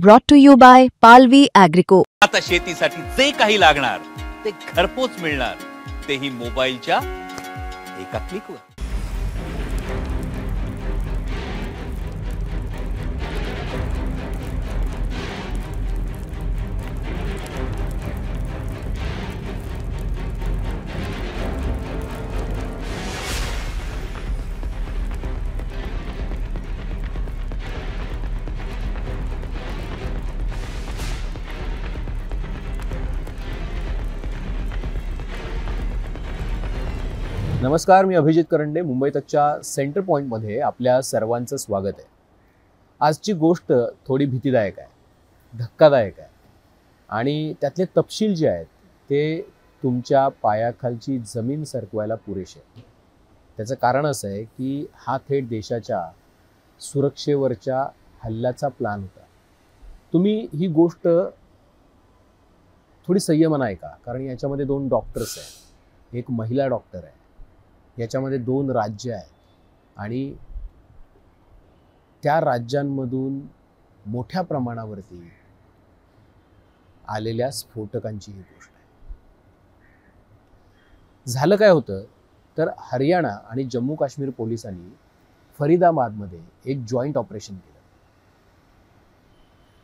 Brought to you by Palvi Agrico. आता शेतीसाठी जे काही लागणार ते घरपोच मिळणार, तेही मोबाईलच्या एका क्लिकवर. नमस्कार, मी अभिजित करंडे. मुंबई तकच्या सेंटर पॉईंटमध्ये आपल्या सर्वांचं स्वागत आहे. आजची गोष्ट थोडी भीतीदायक आहे, धक्कादायक आहे आणि त्यातले तपशील जे आहेत ते तुमच्या पायाखालची जमीन सरकवायला पुरेसे आहे. त्याचं कारण असं आहे की हा थेट देशाच्या सुरक्षेवरच्या हल्ल्याचा प्लॅन होता. तुम्ही ही गोष्ट थोडी संयमानं ऐका, कारण याच्यामध्ये 2 डॉक्टर्स आहेत, एक महिला डॉक्टर आहे, याच्यामध्ये 2 राज्य आहेत आणि त्या राज्यांमधून मोठ्या प्रमाणावरती आलेल्या स्फोटकांची ही गोष्ट आहे. झालं काय होतं तर हरियाणा आणि जम्मू काश्मीर पोलिसांनी फरीदाबादमध्ये एक जॉईंट ऑपरेशन केलं.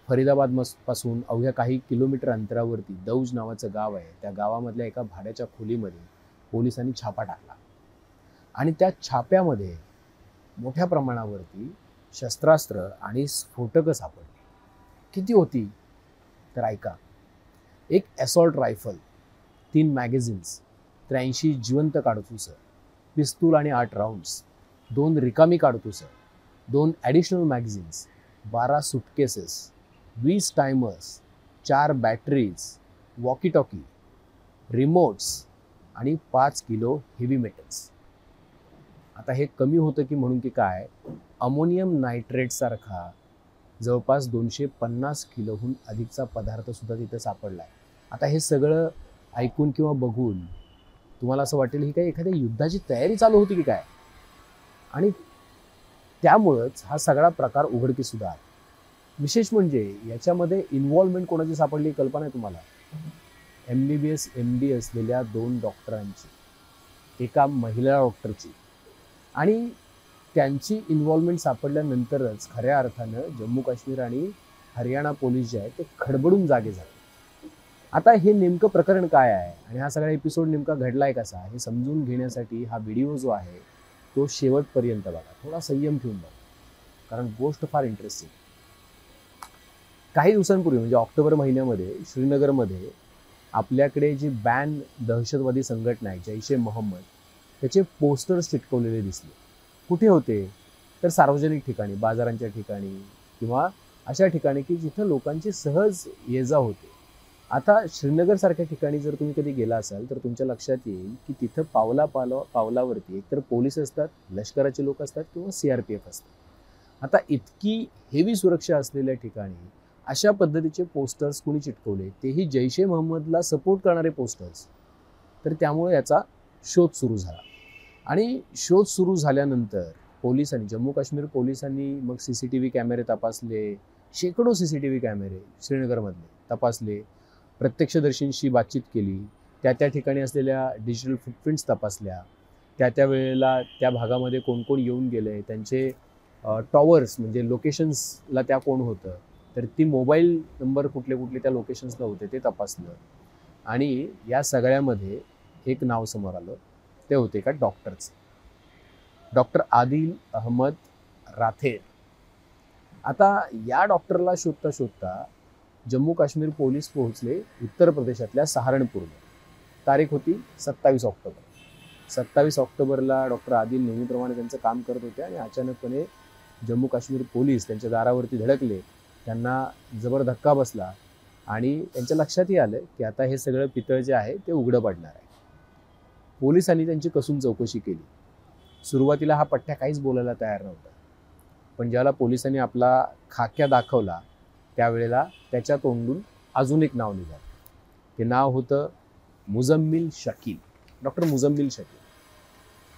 फरीदाबाद पासून अवघ्या काही किलोमीटर अंतरावरती दौज नावाचं गाव आहे. त्या गावामधल्या एका भाड्याच्या खोलीमध्ये पोलिसांनी छापा टाकला आणि त्या छाप्यामध्ये मोठ्या प्रमाणावरती शस्त्रास्त्र आणि स्फोटकं सापडली. किती होती तर ऐका. एक असॉल्ट रायफल, 3 मॅगझिन्स, 83 जिवंत काडतुसं, पिस्तूल आणि 8 राऊंड्स, 2 रिकामी काडतुसं, 2 additional magazines, 12 सुटकेसेस, 20 टायमर्स, 4 batteries, walkie talkie, remotes आणि 5 किलो हेवी मेटल्स. आता हे कमी होतं की म्हणून की काय, अमोनियम नायट्रेट सारखा जवळपास 250 किलोहून अधिकचा पदार्थ सुद्धा तिथं सापडला आहे. आता हे सगळं ऐकून किंवा बघून तुम्हाला असं वाटेल ही काय एखाद्या युद्धाची तयारी चालू होती की काय, आणि त्यामुळंच हा सगळा प्रकार उघडकीस सुद्धा आला. विशेष म्हणजे याच्यामध्ये इन्व्हॉल्वमेंट कोणाची सापडली कल्पना आहे तुम्हाला? MBBS MD असलेल्या 2 डॉक्टरांची, एका महिला डॉक्टरची. आणि त्यांची इन्व्हॉल्वमेंट सापडल्यानंतरच खऱ्या अर्थानं जम्मू काश्मीर आणि हरियाणा पोलीस जे आहेत ते खडबडून जागे झाले. आता हे नेमकं प्रकरण काय आहे आणि हा सगळा एपिसोड नेमका घडलाय कसा हे समजून घेण्यासाठी हा व्हिडिओ जो आहे तो शेवटपर्यंत बघा. थोडा संयम ठेवून बघा, कारण गोष्ट फार इंटरेस्टिंग. काही दिवसांपूर्वी म्हणजे ऑक्टोबर महिन्यामध्ये श्रीनगरमध्ये आपल्याकडे जी बॅन दहशतवादी संघटना आहे जैश-ए मोहम्मद, त्याचे पोस्टर्स चिटकवलेले दिसले. कुठे होते तर सार्वजनिक ठिकाणी, बाजारांच्या ठिकाणी किंवा अशा ठिकाणी की जिथं लोकांची सहज ये जा होते. आता श्रीनगरसारख्या ठिकाणी जर तुम्ही कधी गेला असाल तर तुमच्या लक्षात येईल की तिथं पावलावरती एकतर पोलीस असतात, लष्कराचे लोक असतात किंवा CRPF असतात. आता इतकी हेवी सुरक्षा असलेल्या ठिकाणी अशा पद्धतीचे पोस्टर्स कोणी चिटकवले, तेही जैश-ए मोहम्मदला सपोर्ट करणारे पोस्टर्स. तर त्यामुळे याचा शोध सुरू झाला आणि शोध सुरू झाल्यानंतर पोलिसांनी, जम्मू काश्मीर पोलिसांनी मग CCTV कॅमेरे तपासले, शेकडो CCTV कॅमेरे श्रीनगरमधले तपासले, प्रत्यक्षदर्शींशी बातचीत केली, त्या ठिकाणी असलेल्या डिजिटल फुटप्रिंट्स तपासल्या, त्या वेळेला त्या भागामध्ये कोण कोण येऊन गेले, त्यांचे टॉवर्स म्हणजे लोकेशन्सला त्या कोण होतं, तर ती मोबाईल नंबर कुठले कुठले त्या लोकेशन्सला होते ते तपासलं. आणि या सगळ्यामध्ये एक नाव समोर आलं, ते होते एका डॉक्टरचं, डॉक्टर आदिल अहमद राथेर. आता या डॉक्टरला शोधता शोधता जम्मू काश्मीर पोलीस पोहोचले उत्तर प्रदेशातल्या सहारणपूरला. तारीख होती 27 ऑक्टोबर. 27 ऑक्टोबरला डॉक्टर आदिल नेहमीप्रमाणे त्यांचं काम करत होते आणि अचानकपणे जम्मू काश्मीर पोलीस त्यांच्या दारावरती धडकले. त्यांना जबर धक्का बसला आणि त्यांच्या लक्षातही आलं की आता हे सगळं पितळ जे आहे ते उघडं पडणार आहे. पोलिसांनी त्यांची कसून चौकशी केली. सुरुवातीला हा पठ्ठ्या काहीच बोलायला तयार नव्हता, पण ज्याला पोलिसांनी आपला खाक्या दाखवला त्यावेळेला त्याच्या तोंडून अजून एक नाव निघालं. ते नाव होतं मुझम्मिल शकील, डॉक्टर मुझम्मिल शकील.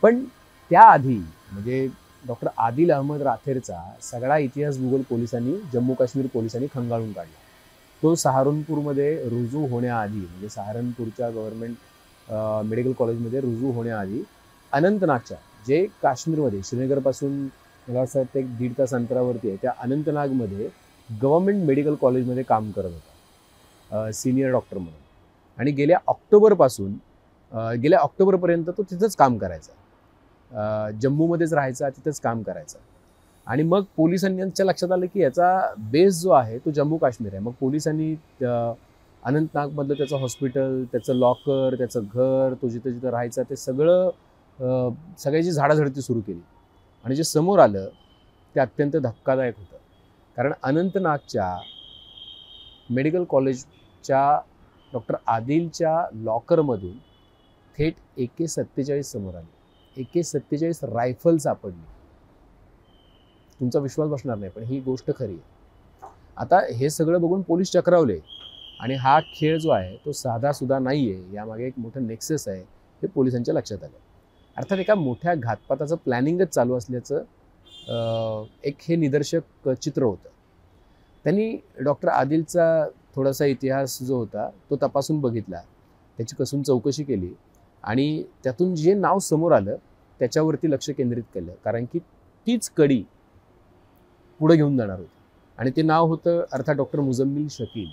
पण त्याआधी म्हणजे डॉक्टर आदिल अहमद राथेरचा सगळा इतिहास भूगोल पोलिसांनी जम्मू काश्मीर पोलिसांनी खंगाळून काढला. तो सहारनपूरमध्ये रुजू होण्याआधी म्हणजे सहारनपूरच्या गव्हर्नमेंट मेडिकल कॉलेजमध्ये रुजू होण्याआधी अनंतनागच्या जे काश्मीरमध्ये श्रीनगरपासून मला असं वाटतं 1.5 तास अंतरावरती आहे त्या अनंतनागमध्ये गव्हर्नमेंट मेडिकल कॉलेजमध्ये काम करत होता सिनियर डॉक्टर म्हणून. आणि गेल्या ऑक्टोबरपर्यंत तो तिथंच काम करायचा, जम्मूमध्येच राहायचा, तिथंच काम करायचा. आणि मग पोलिसांच्या लक्षात आलं की याचा बेस जो आहे तो जम्मू काश्मीर आहे. मग पोलिसांनी अनंतनागमधलं त्याचं हॉस्पिटल, त्याचं लॉकर, त्याचं घर, तो जिथं जिथं राहायचा ते सगळ्याची झाडाझडती सुरू केली. आणि जे समोर आलं ते अत्यंत धक्कादायक होतं. कारण अनंतनागच्या मेडिकल कॉलेजच्या डॉक्टर आदिलच्या लॉकरमधून थेट AK-47 समोर आली. AK-47 रायफल सापडली. तुमचा विश्वास बसणार नाही, पण ही गोष्ट खरी आहे. आता हे सगळं बघून पोलीस चक्रावले आणि हा खेळ जो आहे तो साधासुद्धा नाही आहे, यामागे एक मोठं नेक्सस आहे हे पोलिसांच्या लक्षात आलं. अर्थात एका मोठ्या घातपाताचं प्लॅनिंगच चालू असल्याचं एक हे निदर्शक चित्र होतं. त्यांनी डॉक्टर आदिलचा थोडासा इतिहास जो होता तो तपासून बघितला, त्याची कसून चौकशी केली आणि त्यातून जे नाव समोर आलं त्याच्यावरती लक्ष केंद्रित केलं. कारण की तीच कडी पुढे घेऊन जाणार होती आणि ते नाव होतं अर्थात डॉक्टर मुझम्मिल शकील.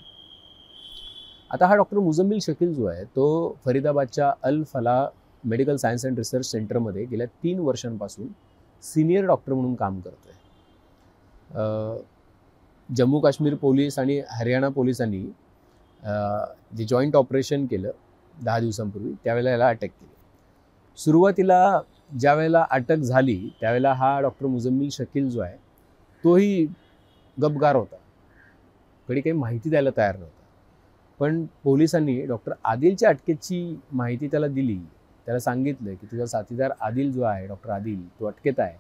आता हा डॉक्टर मुझम्मिल शकील जो आहे तो फरीदाबादच्या अल फलाह मेडिकल सायन्स अँड रिसर्च सेंटरमध्ये गेल्या 3 वर्षांपासून सिनियर डॉक्टर म्हणून काम करतोय. जम्मू काश्मीर पोलीस आणि हरियाणा पोलिसांनी जे जॉईंट ऑपरेशन केलं 10 दिवसांपूर्वी त्यावेळेला याला अटक केली. सुरुवातीला ज्या वेळेला अटक झाली त्यावेळेला हा डॉक्टर मुझम्मिल शकील जो आहे तोही गपगार होता, कधी काही माहिती द्यायला तयार नव्हता. पण पोलिसांनी डॉक्टर आदिलच्या अटकेची माहिती त्याला दिली. त्याला सांगितलं की तुझा साथीदार आदिल जो आहे, डॉक्टर आदिल, तो अटकेत आहे.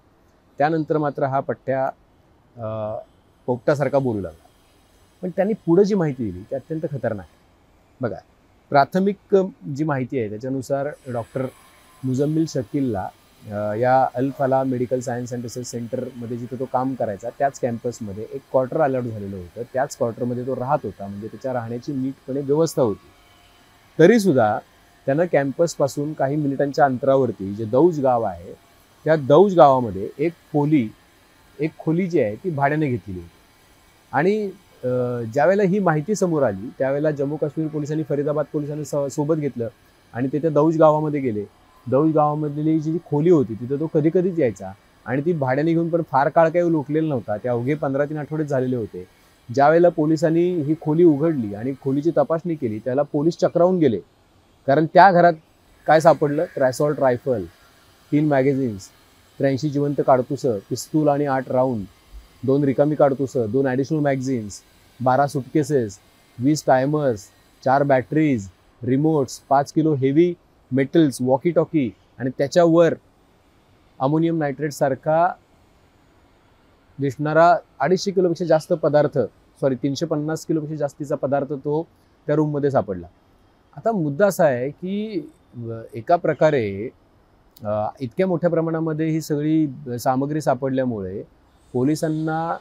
त्यानंतर मात्र हा पट्ट्या पोपटासारखा बोलू लागला. पण त्यांनी पुढे जी माहिती दिली ती अत्यंत खतरनाक आहे. बघा, प्राथमिक जी माहिती आहे त्याच्यानुसार डॉक्टर मुझम्मिल शकीलला या अल फलाह मेडिकल सायन्स अँड रिसर्च सेंटरमध्ये जिथं तो काम करायचा त्याच कॅम्पसमध्ये एक क्वार्टर अलॉट झालेलं होतं. त्याच क्वार्टरमध्ये तो राहत होता, म्हणजे त्याच्या राहण्याची नीटपणे व्यवस्था होती. तरीसुद्धा त्यानं कॅम्पसपासून काही मिनिटांच्या अंतरावरती जे दौज गाव आहे त्या दौज गावामध्ये एक खोली जी आहे ती भाड्याने घेतलेली होती. आणि ज्यावेळेला ही माहिती समोर आली त्यावेळेला जम्मू काश्मीर पोलिसांनी फरीदाबाद पोलिसांनी सोबत घेतलं आणि ते त्या दौज गावामध्ये गेले. दौज गावामधली जी खोली होती तिथं तो कधी कधीच यायचा आणि ती भाड्याने घेऊन पण फार काळ काही लोकलेला नव्हता. त्या अवघे 15-3 आठवडेच झालेले होते. ज्यावेळेला पोलिसांनी ही खोली उघडली आणि खोलीची तपासणी केली त्याला पोलीस चक्रावून गेले. कारण त्या घरात काय सापडलं तर असॉल्ट रायफल, 3 मॅगझिन्स, 83 जिवंत काडतुसं, पिस्तूल आणि 8 राऊंड, 2 रिकामी काडतुसं, 2 additional magazines, 12 सुटकेसेस, 20 टायमर्स, 4 batteries, remotes, 5 kilo heavy metals, walkie talkie आणि त्याच्यावर अमोनियम नायट्रेट सारखा दिसणारा 250 किलोपेक्षा जास्त पदार्थ, 350 किलोपेक्षा जास्तीचा पदार्थ तो त्या रूममध्ये सापडला. आता मुद्दा असा आहे की एका प्रकारे इतक्या मोठ्या प्रमाणामध्ये ही सगळी सामग्री सापडल्यामुळे पोलिसांना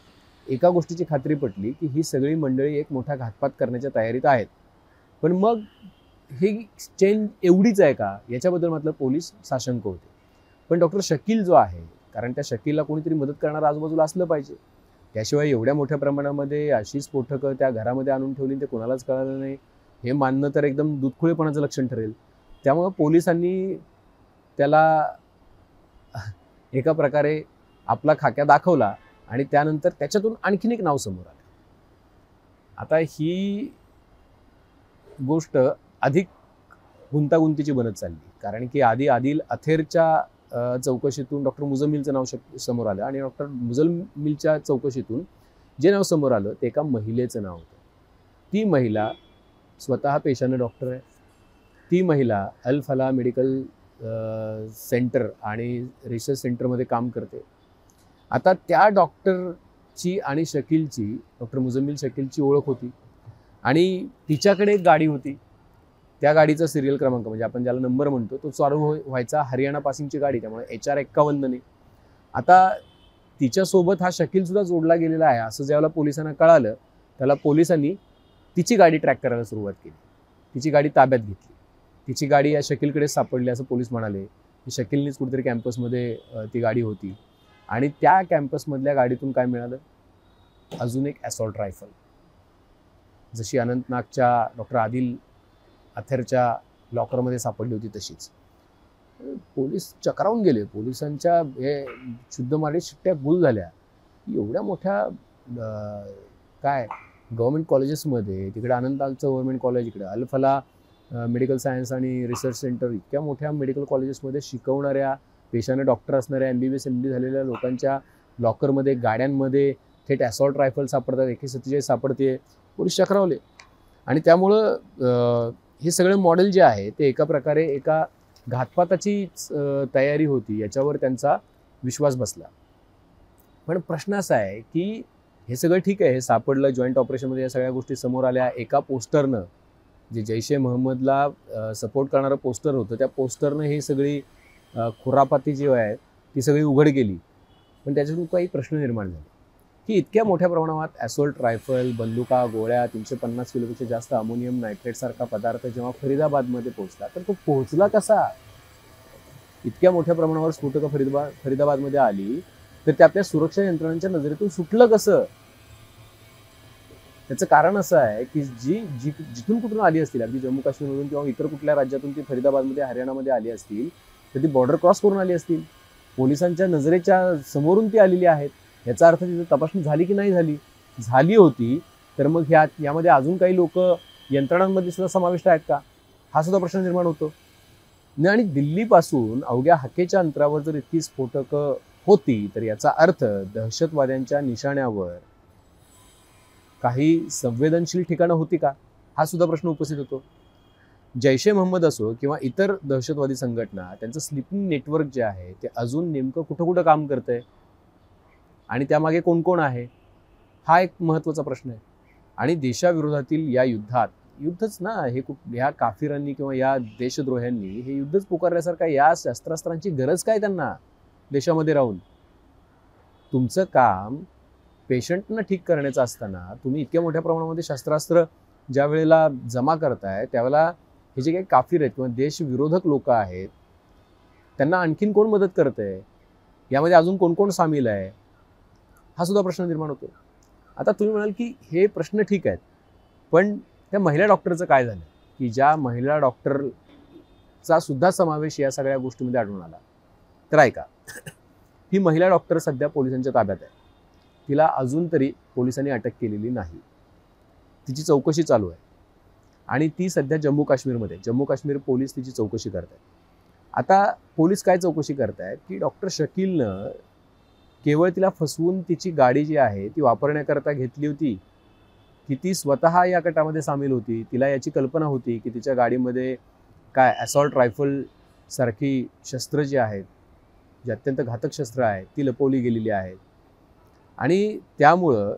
एका गोष्टीची खात्री पटली की ही सगळी मंडळी एक मोठा घातपात करण्याच्या तयारीत आहेत. पण मग ही चेन एवढीच आहे का याच्याबद्दल मात्र पोलीस साशंक होते. पण डॉक्टर शकील जो आहे, कारण त्या शकीलला कोणीतरी मदत करणारं आजूबाजूला असलं पाहिजे, त्याशिवाय एवढ्या मोठ्या प्रमाणामध्ये अशी स्फोटकं त्या घरामध्ये आणून ठेवली ते कोणालाच कळालं नाही हे मानणं तर एकदम दूधखुळेपणाचं लक्षण ठरेल. त्यामुळं पोलिसांनी त्याला एका प्रकारे आपला खाक्या दाखवला आणि त्यानंतर त्याच्यातून आणखीन एक नाव समोर आलं. आता ही गोष्ट अधिक गुंतागुंतीची बनत चालली, कारण की आधी आदिल अथेरच्या चौकशीतून डॉक्टर मुझम्मिलचं नाव समोर आलं आणि डॉक्टर मुझम्मिलच्या चौकशीतून जे नाव समोर आलं ते एका महिलेचं नाव होतं. ती महिला स्वतः पेशानं डॉक्टर आहे. ती महिला अल फलाह मेडिकल सेंटर आणि रिसर्च सेंटरमध्ये काम करते. आता त्या डॉक्टरची आणि शकीलची, डॉक्टर मुझम्मिल शकीलची ओळख होती आणि तिच्याकडे एक गाडी होती. त्या गाडीचा सिरियल क्रमांक म्हणजे आपण ज्याला नंबर म्हणतो तो चालू व्हायचा हरियाणा पासिंगची गाडी, त्यामुळे HR 51 ने. आता तिच्यासोबत हा शकील सुद्धा जोडला गेलेला आहे असं ज्यावेळेला पोलिसांना कळालं, त्याला पोलिसांनी तिची गाडी ट्रॅक करायला सुरुवात केली, तिची गाडी ताब्यात घेतली. तिची गाडी या शकीलकडे सापडली असं पोलीस म्हणाले. शकीलनीच कुठेतरी कॅम्पसमध्ये ती गाडी होती आणि त्या कॅम्पसमधल्या गाडीतून काय मिळालं? अजून एक ॲसॉल्ट रायफल, जशी अनंतनागच्या डॉक्टर आदिल अथरच्या लॉकरमध्ये सापडली होती तशीच. पोलीस चक्रावून गेले. पोलिसांच्या हे शुद्ध मारे शिट्ट्या गुल झाल्या. एवढ्या मोठ्या काय गव्हर्मेंट कॉलेजेसमध्ये, तिकडे अनंतनागचं गव्हर्मेंट कॉलेज, इकडे अल-फलाह मेडिकल सायन्स आणि रिसर्च सेंटर, इतक्या मोठ्या मेडिकल कॉलेजेसमध्ये शिकवणाऱ्या, पेशाने डॉक्टर असणाऱ्या, MBBS MD झालेल्या लोकांच्या लॉकरमध्ये, गाड्यांमध्ये थेट ॲसॉल्ट रायफल सापडतात, AK-47 सापडते. पोलीस चक्रावले आणि त्यामुळं हे सगळे मॉडेल जे आहे ते एका प्रकारे एका घातपाताची तयारी होती याच्यावर त्यांचा विश्वास बसला. पण प्रश्न असा आहे की हे सगळं ठीक आहे, हे सापडलं जॉईंट ऑपरेशनमध्ये, या सगळ्या गोष्टी समोर आल्या. एका पोस्टरनं, जे जैश-ए मोहम्मदला सपोर्ट करणारं पोस्टर होतं, त्या पोस्टरनं ही सगळी खुरापाती जी आहे ती सगळी उघड केली. पण त्याच्यातून काही प्रश्न निर्माण झाले की इतक्या मोठ्या प्रमाणात ॲसॉल्ट रायफल, बंदुका, गोळ्या, 350 किलोपेक्षा जास्त अमोनियम नायट्रेटसारखा पदार्थ जेव्हा फरीदाबादमध्ये पोहोचला, तर तो पोहोचला कसा? इतक्या मोठ्या प्रमाणावर स्फोटकं फरीदाबादमध्ये आली तर ते आपल्या सुरक्षा यंत्रणांच्या नजरेतून सुटलं कसं? त्याचं कारण असं आहे की जिथून कुठून आली असतील, अगदी जम्मू काश्मीरमधून किंवा इतर कुठल्या राज्यातून ती फरीदाबादमध्ये, हरियाणामध्ये आली असतील, तर ती बॉर्डर क्रॉस करून आली असतील. पोलिसांच्या नजरेच्या समोरून ती आलेली आहेत. याचा अर्थ तिथे तपासणी झाली की नाही झाली? झाली होती तर मग यामध्ये अजून काही लोक यंत्रणांमध्ये सुद्धा समाविष्ट आहेत का? हा सुद्धा प्रश्न निर्माण होतो. आणि दिल्लीपासून अवघ्या हाकेच्या अंतरावर जर इतकी स्फोटकं होती तर याचा अर्थ दहशतवाद्यांच्या निशाण्यावर काही संवेदनशील ठिकाणं होती का? हा सुद्धा प्रश्न उपस्थित होतो. जैश-ए मोहम्मद असो किंवा इतर दहशतवादी संघटना, त्यांचं स्लिपिंग नेटवर्क जे आहे ते अजून नेमकं कुठं कुठं काम करतंय आणि त्यामागे कोण कोण आहे, हा एक महत्त्वाचा प्रश्न आहे. आणि देशाविरोधातील या युद्धच ना हे, ह्या काफिरांनी किंवा या देशद्रोह्यांनी हे युद्धच पुकारल्यासारखं, या शस्त्रास्त्रांची गरज काय त्यांना देशामध्ये राहून? तुमचं काम पेशंटना ठीक करण्याचं असताना तुम्ही इतक्या मोठ्या प्रमाणामध्ये शस्त्रास्त्र ज्या वेळेला जमा करताय, त्यावेळेला हे जे काही काफिर आहेत किंवा देशविरोधक लोक आहेत त्यांना आणखीन कोण मदत करतंय, यामध्ये अजून कोण कोण सामील आहे, हा सुद्धा प्रश्न निर्माण होतो. आता तुम्ही म्हणाल की हे प्रश्न ठीक आहेत, पण त्या महिला डॉक्टरचं काय झालं की ज्या महिला डॉक्टरचा सुद्धा समावेश या सगळ्या गोष्टीमध्ये आढळून आला? तर ऐका, ही महिला डॉक्टर सध्या पोलिसांच्या ताब्यात आहे. तिला अजून तरी पोलिसांनी अटक केलेली नाही. तिची चौकशी चालू आहे आणि ती सध्या जम्मू काश्मीर पोलीस तिची चौकशी करत आहेत. आता पोलीस काय चौकशी करतायत की डॉक्टर शकीलनं केवळ तिला फसवून तिची गाडी जी आहे ती वापरण्याकरता घेतली होती की ती स्वतः या गटामध्ये सामील होती? तिला याची कल्पना होती की तिच्या गाडीमध्ये काय ॲसॉल्ट रायफल सारखी शस्त्र जी आहेत, जी अत्यंत घातक शस्त्र आहेत, ती लपवली गेलेली आहेत. आणि त्यामुळं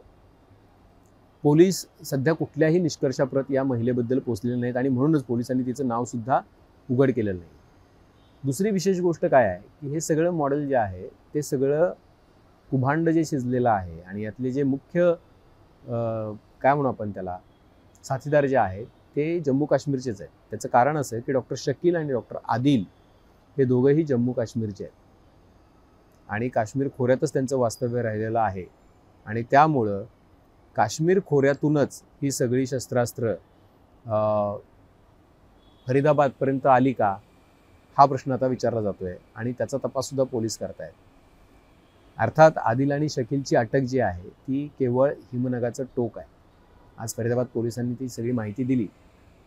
पोलीस सध्या कुठल्याही निष्कर्षाप्रत या महिलेबद्दल पोहोचलेले नाहीत आणि म्हणूनच पोलिसांनी तिचं नावसुद्धा उघड केलेलं नाही. दुसरी विशेष गोष्ट काय आहे की हे सगळं मॉडेल जे आहे ते सगळं कुभांड जे शिजलेलं आहे आणि यातले जे मुख्य काय म्हणू आपण त्याला, साथीदार जे आहेत ते जम्मू काश्मीरचेच आहेत. त्याचं कारण असं आहे की डॉक्टर शकील आणि डॉक्टर आदिल हे दोघंही जम्मू काश्मीरचे आहेत आणि काश्मीर खोऱ्यातच त्यांचं वास्तव्य राहिलेलं आहे. आणि त्यामुळं काश्मीर खोऱ्यातूनच ही सगळी शस्त्रास्त्र फरीदाबादपर्यंत आली का, हा प्रश्न आता विचारला जातोय आणि त्याचा तपाससुद्धा पोलीस करतायत. अर्थात आदिल आणि शकीलची अटक जी आहे ती केवळ हिमनगाचं टोक आहे. आज फरीदाबाद पोलिसांनी ती सगळी माहिती दिली,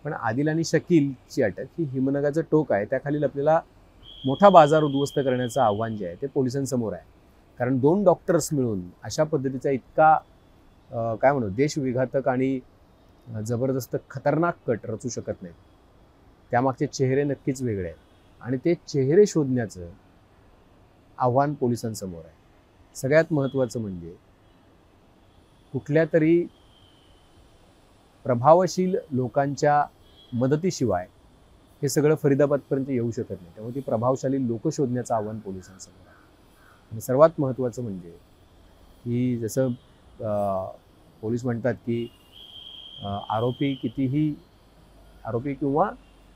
पण आदिल आणि शकीलची अटक ही हिमनगाचं टोक आहे. त्याखालील आपल्याला मोठा बाजार उद्ध्वस्त करण्याचं आव्हान जे आहे ते पोलिसांसमोर आहे. कारण 2 डॉक्टर्स मिळून अशा पद्धतीचा इतका काय म्हणू देशविघातक आणि जबरदस्त खतरनाक कट रचू शकत नाहीत. त्यामागचे चेहरे नक्कीच वेगळे आहेत आणि ते चेहरे शोधण्याचं आव्हान पोलिसांसमोर आहे. सगळ्यात महत्त्वाचं म्हणजे कुठल्या तरी प्रभावशील लोकांच्या मदतीशिवाय हे सगळं फरीदाबादपर्यंत येऊ शकत नाही. त्यामुळे ती प्रभावशाली लोक शोधण्याचं आव्हान पोलिसांसमोर आहे. आणि सर्वात महत्त्वाचं म्हणजे की जसं पोलीस म्हणतात की आरोपी किंवा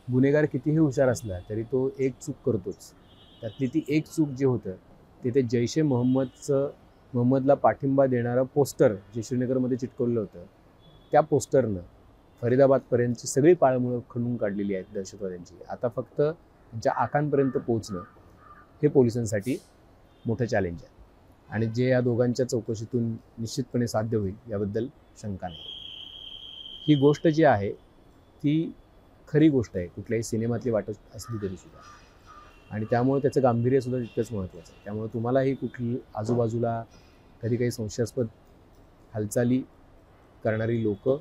गुन्हेगार कितीही हुशार असला तरी तो एक चूक करतोच. त्यातली ती एक चूक जे होतं ते जैश ए मोहम्मदला पाठिंबा देणारं पोस्टर जे श्रीनगरमध्ये चिटकवलं होतं, त्या पोस्टरनं फरीदाबादपर्यंतची सगळी पाळंमुळं खणून काढलेली आहेत दहशतवाद्यांची. आता फक्त त्यांच्या आकांपर्यंत पोहोचणं हे पोलिसांसाठी मोठं चॅलेंज आहे आणि जे या दोघांच्या चौकशीतून निश्चितपणे साध्य होईल याबद्दल शंका नाही. ही गोष्ट जी आहे ती खरी गोष्ट आहे, कुठल्याही सिनेमातली वाटत असली तरीसुद्धा, आणि त्यामुळे त्याचं गांभीर्यसुद्धा तितकंच महत्त्वाचं आहे. त्यामुळे तुम्हालाही कुठली आजूबाजूला कधी काही संशयास्पद हालचाली करणारी लोकं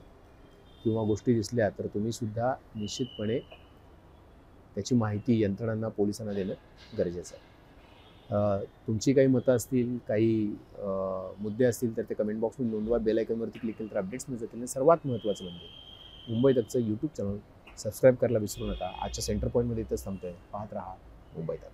किंवा गोष्टी दिसल्या तर तुम्हीसुद्धा निश्चितपणे त्याची माहिती यंत्रणांना, पोलिसांना देणं गरजेचं आहे. तुमची काही मतं असतील, काही मुद्दे असतील तर ते कमेंट बॉक्समध्ये नोंदवा. बेल आयकॉनवरती क्लिक केलं तर अपडेट्स मिळत जातील. सर्वात महत्त्वाचं म्हणजे मुंबई तकचं यूट्यूब चॅनल सबस्क्राईब करायला विसरू नका. आजच्या सेंटर पॉईंटमध्ये इथंच थांबतोय. पाहत राहा मुंबई तक.